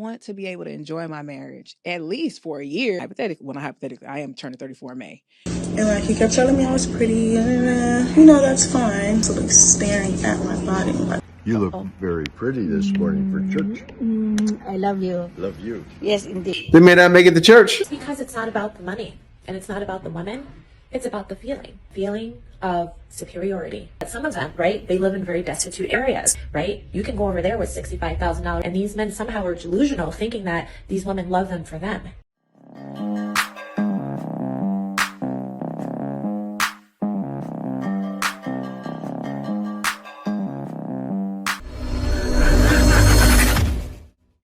want to be able to enjoy my marriage at least for a year. Hypothetically, I am turning 34 in May. And like he kept telling me I was pretty, that's fine. So like staring at my body, like, you look very pretty this morning for church. I love you. Love you. Yes, indeed. They may not make it to church. It's because it's not about the money and it's not about the woman. It's about the feeling of superiority. Some of them, right, they live in very destitute areas, right? You can go over there with $65,000 and these men somehow are delusional thinking that these women love them for them.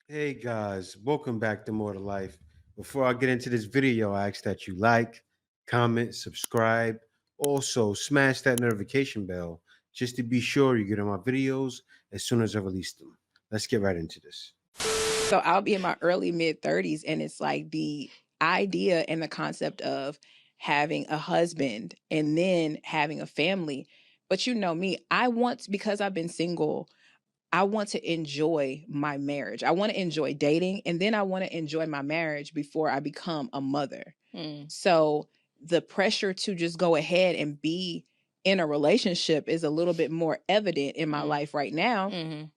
Hey guys, welcome back to More to Life. Before I get into this video, I ask that you like, comment, subscribe. Also, smash that notification bell just to be sure you get on my videos as soon as I release them. Let's get right into this. So I'll be in my early mid-30s, and it's like the idea and the concept of having a husband and then having a family. But you know me, because I've been single, I want to enjoy my marriage. I want to enjoy dating, and then I want to enjoy my marriage before I become a mother. So the pressure to just go ahead and be in a relationship is a little bit more evident in my life right now. And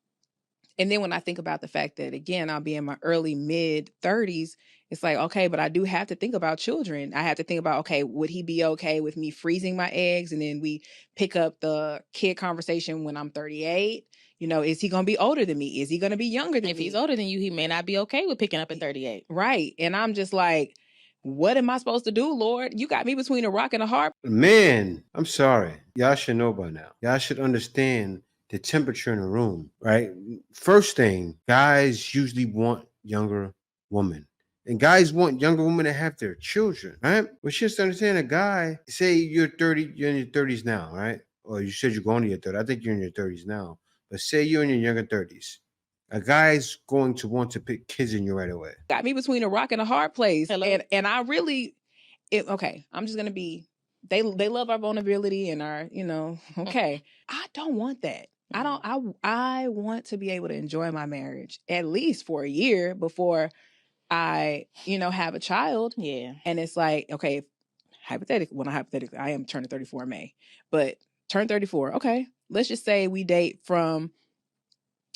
then when I think about the fact that, again, I'll be in my early mid-30s, it's like, okay, but I do have to think about children. I have to think about, okay, would he be okay with me freezing my eggs? And then we pick up the kid conversation when I'm 38. You know, is he going to be older than me? Is he going to be younger than me? If he's older than you, he may not be okay with picking up at 38. Right. And I'm just like, what am I supposed to do, Lord? You got me between a rock and a hard. Man, I'm sorry. Y'all should know by now. Y'all should understand the temperature in the room, right? First thing, guys usually want younger women. And guys want younger women to have their children, right? But just understand a guy, say you're 30, you're in your 30s now, right? Or you said you're going to your 30s. I think you're in your 30s now. But say you're in your younger 30s. A guy's going to want to pick kids in you right away. Got me between a rock and a hard place. Hello? And I really, I'm just going to be, they love our vulnerability and our, okay. I don't want that. I want to be able to enjoy my marriage at least for a year before I, have a child. Yeah. And it's like, okay, hypothetically, I am turning 34 in May, but turn 34. Okay. Let's just say we date from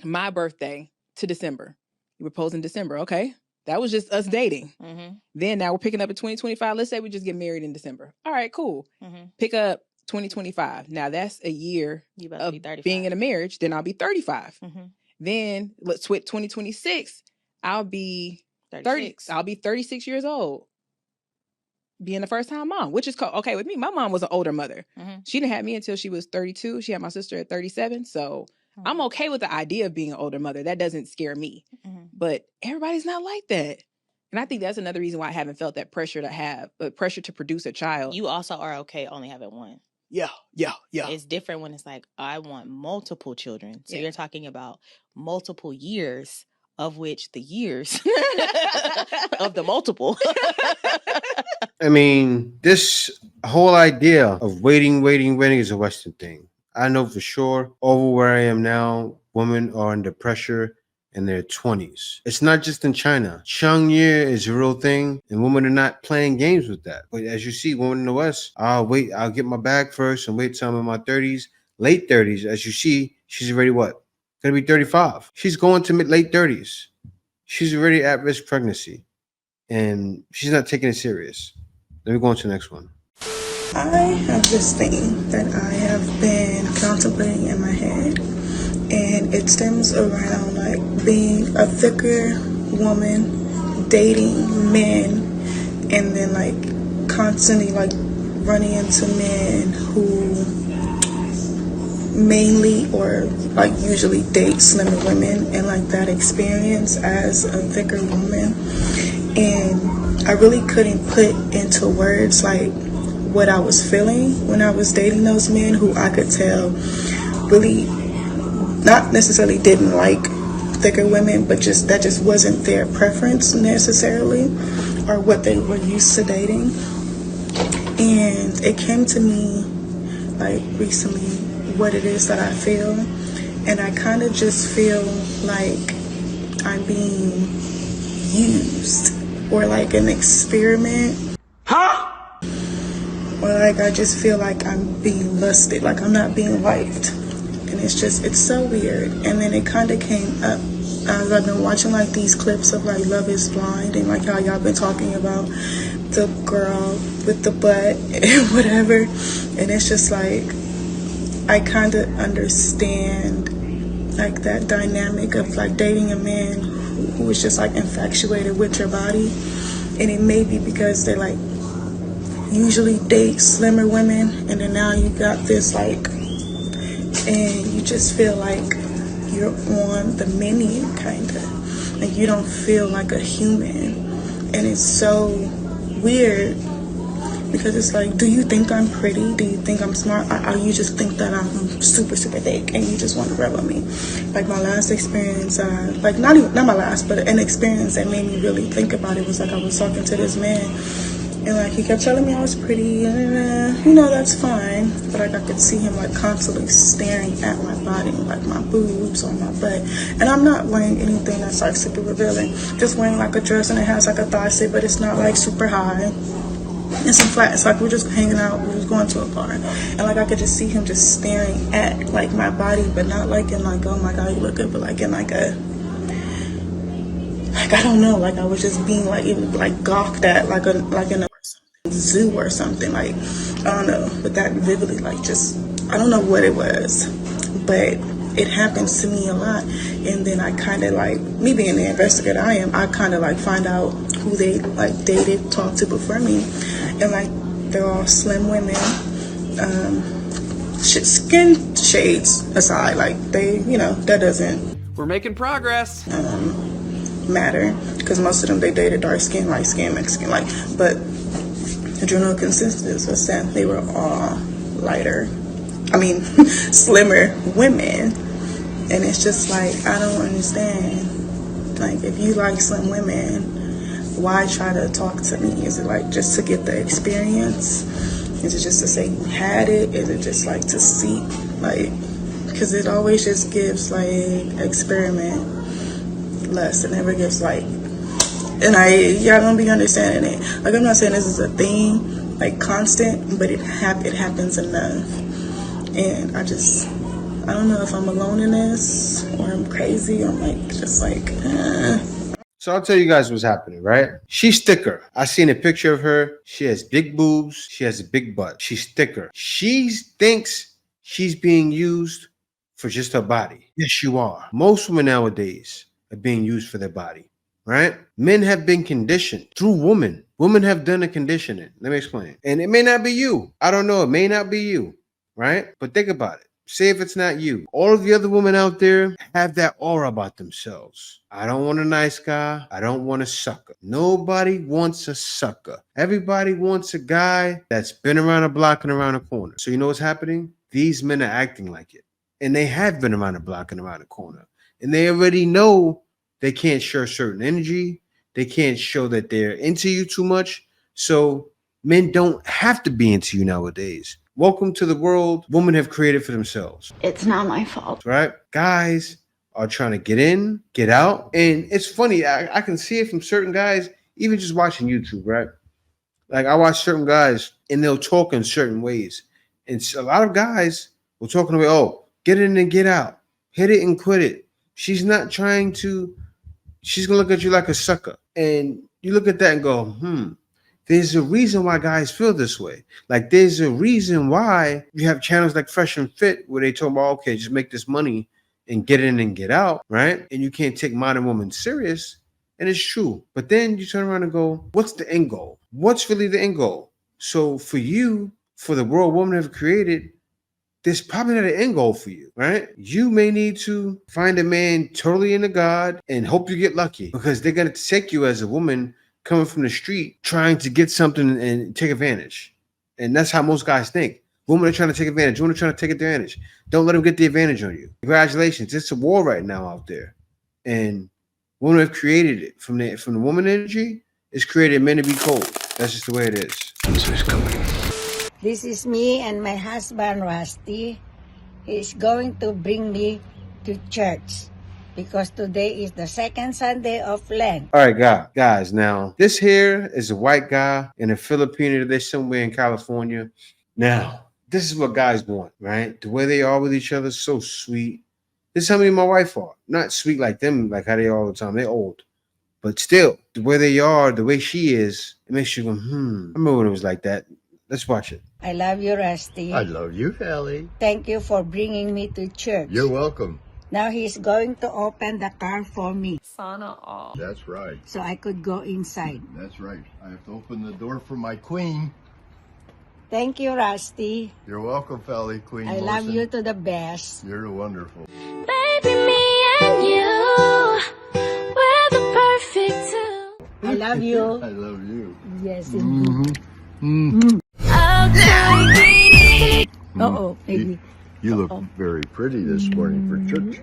my birthday to December. You propose in December. Okay. That was just us dating. Then now we're picking up in 2025. Let's say we just get married in December. All right, cool. Pick up 2025. Now that's a year of being in a marriage. Then I'll be 35. Then let's switch 2026. I'll be 36. I'll be 36 years old. Being the first time mom, which is okay with me. My mom was an older mother. She didn't have me until she was 32. She had my sister at 37. So I'm okay with the idea of being an older mother. That doesn't scare me. But everybody's not like that. And I think that's another reason why I haven't felt that pressure to produce a child. You also are okay only having one. Yeah. It's different when it's like, I want multiple children. So you're talking about multiple years, of which the years of the multiple. I mean, this whole idea of waiting is a Western thing. I know for sure, over where I am now, women are under pressure in their 20s. It's not just in China. Changye is a real thing, and women are not playing games with that. But as you see, women in the West, I'll get my bag first and wait till I'm in my 30s, late 30s. As you see, she's already what? Gonna be 35. She's going to late 30s. She's already at risk pregnancy, and she's not taking it serious. Let me go on to the next one. I have this thing that I have been contemplating in my head, and it stems around like being a thicker woman, dating men, and then like constantly like running into men who mainly or like usually date slimmer women, and like that experience as a thicker woman. And I really couldn't put into words like what I was feeling when I was dating those men who I could tell really not necessarily didn't like thicker women, but that just wasn't their preference necessarily or what they were used to dating. And it came to me like recently what it is that I feel, and I kind of just feel like I'm being used or like an experiment. Or like I just feel like I'm being lusted, like I'm not being liked. And it's so weird. And then it kind of came up as I've been watching like these clips of like Love is Blind and like how y'all been talking about the girl with the butt and whatever. And it's just like, I kind of understand like that dynamic of like dating a man who is just like infatuated with your body. And it may be because they like usually date slimmer women, and then now you got this like, and you just feel like you're on the menu kind of, like you don't feel like a human. And it's so weird because it's like, do you think I'm pretty? Do you think I'm smart? Or you just think that I'm super thick and you just want to rub on me? Like my last experience, like not my last, but an experience that made me really think about it was like I was talking to this man. And like he kept telling me I was pretty, and you know, that's fine. But like I could see him like constantly staring at my body, like my boobs or my butt. And I'm not wearing anything that's like super revealing. Just wearing like a dress and it has like a thigh sit, but it's not like super high. And some flats, like we're just hanging out, we was going to a bar. And like I could just see him just staring at like my body, but not like in like, oh my God, you look good, but like in like a, like I don't know, like I was just being like even like gawked at, like in a zoo or something, like I don't know, but that vividly, like just I don't know what it was, but it happens to me a lot. And then I kind of like, me being the investigator I kind of like find out who they like dated, talked to before me, and like they're all slim women, skin shades aside, like they, you know, that doesn't, we're making progress, matter, because most of them they dated dark skin, light skin, Mexican, like, but the general consensus was that they were all lighter, slimmer women. And it's just like, I don't understand. Like, if you like slim women, why try to talk to me? Is it like just to get the experience? Is it just to say you had it? Is it just like to see? Like, because it always just gives like experiment less. It never gives like, and y'all don't be understanding it. Like, I'm not saying this is a thing, like constant, but it happens enough. And I don't know if I'm alone in this or I'm crazy. I'm like, just like, So I'll tell you guys what's happening, right? She's thicker. I seen a picture of her. She has big boobs. She has a big butt. She's thicker. She thinks she's being used for just her body. Yes, you are. Most women nowadays are being used for their body, right? Men have been conditioned through women. Women have done the conditioning. Let me explain. And it may not be you. I don't know. It may not be you, right? But think about it. Say if it's not you. All of the other women out there have that aura about themselves. I don't want a nice guy. I don't want a sucker. Nobody wants a sucker. Everybody wants a guy that's been around the block and around the corner. So you know what's happening? These men are acting like it. And they have been around the block and around the corner. And they already know they can't share certain energy. They can't show that they're into you too much. So men don't have to be into you nowadays. Welcome to the world women have created for themselves. It's not my fault. Right? Guys are trying to get in, get out. And it's funny. I can see it from certain guys, even just watching YouTube, right? Like I watch certain guys and they'll talk in certain ways. And a lot of guys will talk in the way, oh, get in and get out. Hit it and quit it. She's not trying to, she's going to look at you like a sucker. And you look at that and go, there's a reason why guys feel this way. Like there's a reason why you have channels like Fresh and Fit where they talk about, okay, just make this money and get in and get out, right? And you can't take modern women serious. And it's true. But then you turn around and go, what's the end goal? What's really the end goal? So for you, for the world women have created, there's probably not an end goal for you, right? You may need to find a man totally into God and hope you get lucky because they're going to take you as a woman coming from the street trying to get something and take advantage. And that's how most guys think. Women are trying to take advantage. Women are trying to take advantage. Don't let them get the advantage on you. Congratulations. It's a war right now out there. And women have created it from the woman energy. It's created men to be cold. That's just the way it is. This is me and my husband, Rusty. He's going to bring me to church. because today is the second Sunday of Lent. All right, guys. Now, this here is a white guy and a Filipino. They're somewhere in California. Now, this is what guys want, right? The way they are with each other, so sweet. This is how me and my wife are. Not sweet like them, like how they are all the time. They're old. But still, the way they are, the way she is, it makes you go, I remember when it was like that. Let's watch it. I love you, Rusty. I love you, Ellie. Thank you for bringing me to church. You're welcome. Now he's going to open the car for me Sana all. That's right. so I could go inside. That's right. I have to open the door for my queen. Thank you, Rusty. You're welcome, Felly, Queen. I love Wilson. you to the best. You're wonderful. Baby, me and you, we're the perfect two. I love you. I love you. Yes, indeed. Okay. Uh-oh, baby. You look very pretty this morning for church.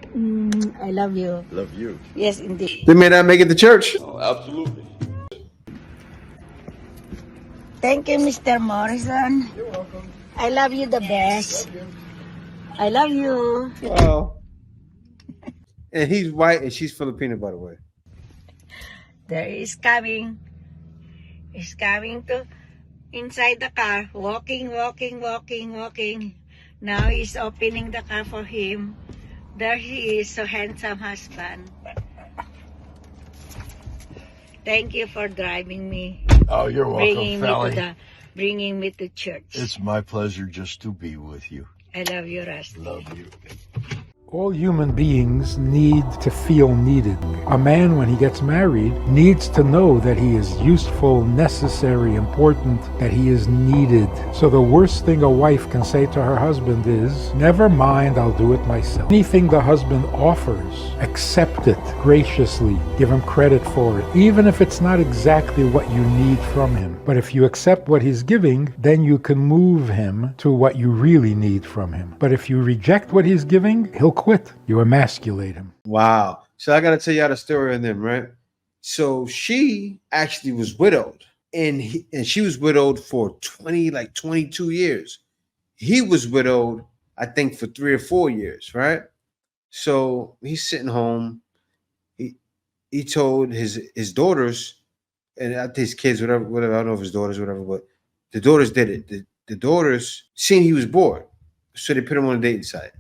I love you. Love you. Yes, indeed. They may not make it to church. Absolutely. Thank you, Mr. Morrison. You're welcome. I love you the best. I love you. Wow. And he's white and she's Filipino, by the way. There is coming. He's coming to inside the car. Walking. Now he's opening the car for him. There he is, so handsome husband. Thank you for driving me. Oh, you're welcome, Felly. Bringing me to church. It's my pleasure just to be with you. I love you, Rusty. Love you. All human beings need to feel needed. A man, when he gets married, needs to know that he is useful, necessary, important, that he is needed. So the worst thing a wife can say to her husband is, never mind, I'll do it myself. Anything the husband offers, accept it graciously. Give him credit for it, even if it's not exactly what you need from him. But if you accept what he's giving, then you can move him to what you really need from him. But if you reject what he's giving, he'll quit. You emasculate him. Wow. So I got to tell y'all the story on them, right? So she actually was widowed, and she was widowed for 22 years. He was widowed, I think, for 3 or 4 years, right? So he's sitting home. He told his daughters, and I think his kids, whatever, I don't know if his daughters, whatever, but the daughters did it. The daughters seen he was bored, so they put him on a dating site.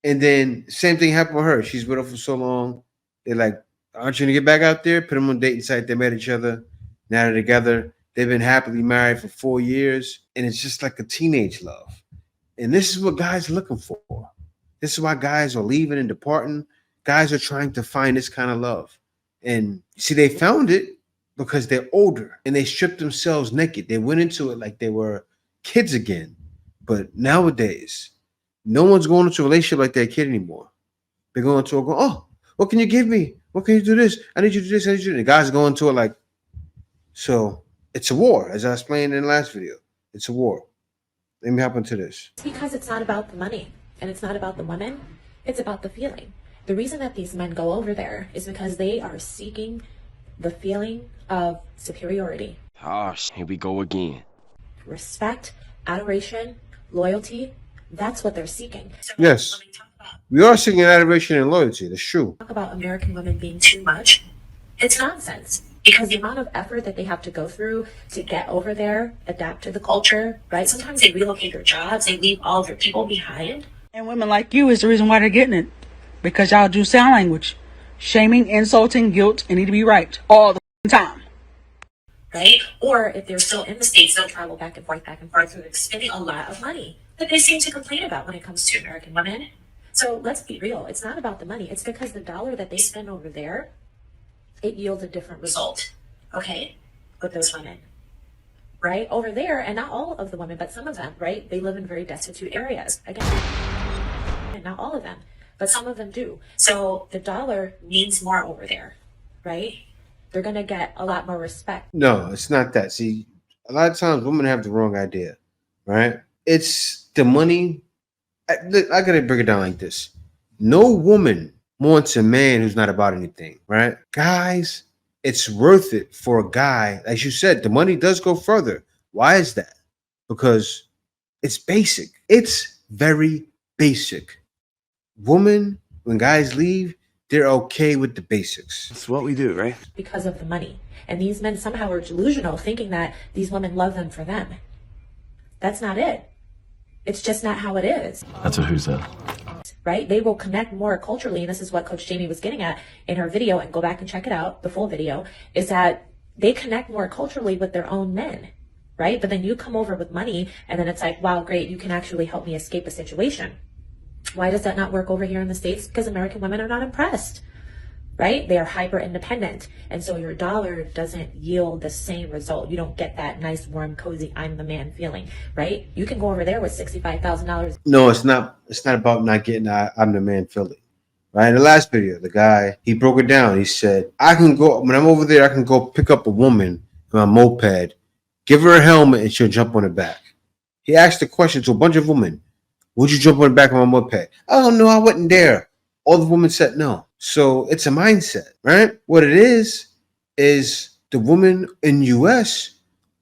And then same thing happened with her. She's with her for so long. They're like, aren't you gonna get back out there? Put them on a dating site. They met each other. Now they're together. They've been happily married for 4 years. And it's just like a teenage love. And this is what guys are looking for. This is why guys are leaving and departing. Guys are trying to find this kind of love. And see, they found it because they're older and they stripped themselves naked. They went into it like they were kids again. But nowadays, no one's going into a relationship like they're a kid anymore. They're going to go, oh, what can you give me? What can you do this? I need you to do this. I need you to do that. The guys go into it like, so it's a war, as I explained in the last video. It's a war. Let me hop into this. It's because it's not about the money and it's not about the woman. It's about the feeling. The reason that these men go over there is because they are seeking the feeling of superiority. Here we go again. Respect, adoration, loyalty. That's what they're seeking. So Yes. when we talk about, We are seeking adoration and loyalty. That's true. talk about American women being too much, it's nonsense. Because the amount of effort that they have to go through to get over there, adapt to the culture, right? Sometimes they relocate their jobs, they leave all of their people behind. And women like you is the reason why they're getting it. Because y'all do sound language. Shaming, insulting, guilt, and need to be right all the time. Right? Or if they're still in the States, they'll travel back and forth, through spending a lot of money that they seem to complain about when it comes to American women. So let's be real. It's not about the money. It's because the dollar that they spend over there, it yields a different result. Okay? With those women. Right? Over there, and not all of the women, but some of them, right? They live in very destitute areas. Again, and not all of them, but some of them do. So the dollar means more over there, right? They're going to get a lot more respect. No, it's not that. See, a lot of times women have the wrong idea, right? It's the money. I gotta break it down like this. No woman wants a man who's not about anything, right? Guys, it's worth it for a guy. As you said, the money does go further. Why is that? Because it's basic. It's very basic. Women, when guys leave, they're okay with the basics. It's what we do, right? Because of the money. And these men somehow are delusional, thinking that these women love them for them. That's not it. It's just not how it is. That's what who said. Right? They will connect more culturally, and this is what Coach Jamie was getting at in her video, and go back and check it out, the full video, is that they connect more culturally with their own men, right? But then you come over with money, and then it's like, wow, great, you can actually help me escape a situation. Why does that not work over here in the States? Because American women are not impressed, right? They are hyper independent. And so your dollar doesn't yield the same result. You don't get that nice, warm, cozy, I'm the man feeling, right? You can go over there with $65,000. No, it's not. It's not about not getting I'm the man feeling. Right? In the last video, the guy, he broke it down. He said, I can go, when I'm over there, I can go pick up a woman in my moped, give her a helmet, and she'll jump on the back. He asked the question to a bunch of women, would you jump on the back of my moped? Oh, no, I wasn't there. All the women said no. So it's a mindset, right? What it is the women in the U.S.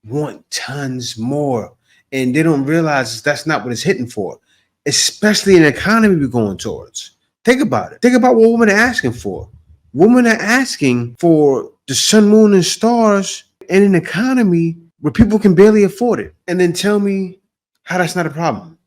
want tons more. And they don't realize that's not what it's hitting for, especially in the economy we're going towards. Think about it. Think about what women are asking for. Women are asking for the sun, moon, and stars in an economy where people can barely afford it. And then tell me how that's not a problem,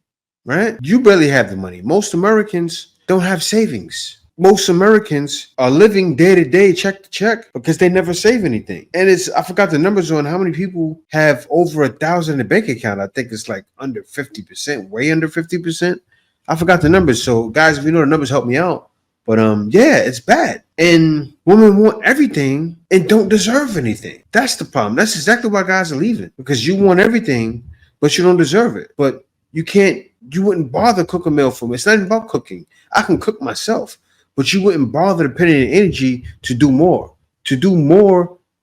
right? You barely have the money. Most Americans don't have savings. Most Americans are living day to day, check to check, because they never save anything. And I forgot the numbers on how many people have over 1,000 in a bank account. I think it's like under 50%, way under 50%. I forgot the numbers. So guys, if you know the numbers, help me out. But yeah, it's bad. And women want everything and don't deserve anything. That's the problem. That's exactly why guys are leaving, because you want everything, but you don't deserve it. But you wouldn't bother cook a meal for me. It's not even about cooking. I can cook myself, but you wouldn't bother to put in energy to do more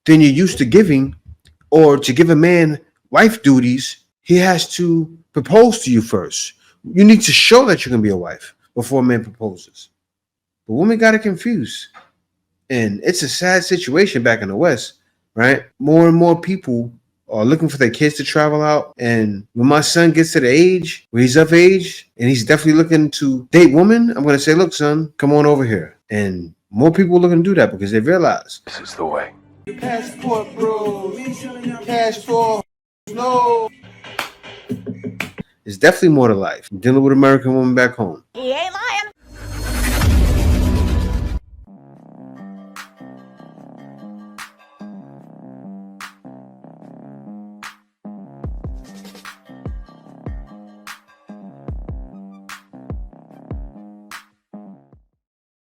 than you're used to giving, or to give a man wife duties. He has to propose to you first. You need to show that you can be a wife before a man proposes. But women got it confused. And it's a sad situation back in the West, right? More and more people are looking for their kids to travel out. And when my son gets to the age where he's of age and he's definitely looking to date women, I'm going to say, look, son, come on over here. And more people are looking to do that because they realize This is the way. passport, bro. Passport. No. It's definitely more to life. I'm dealing with American women back home. He ain't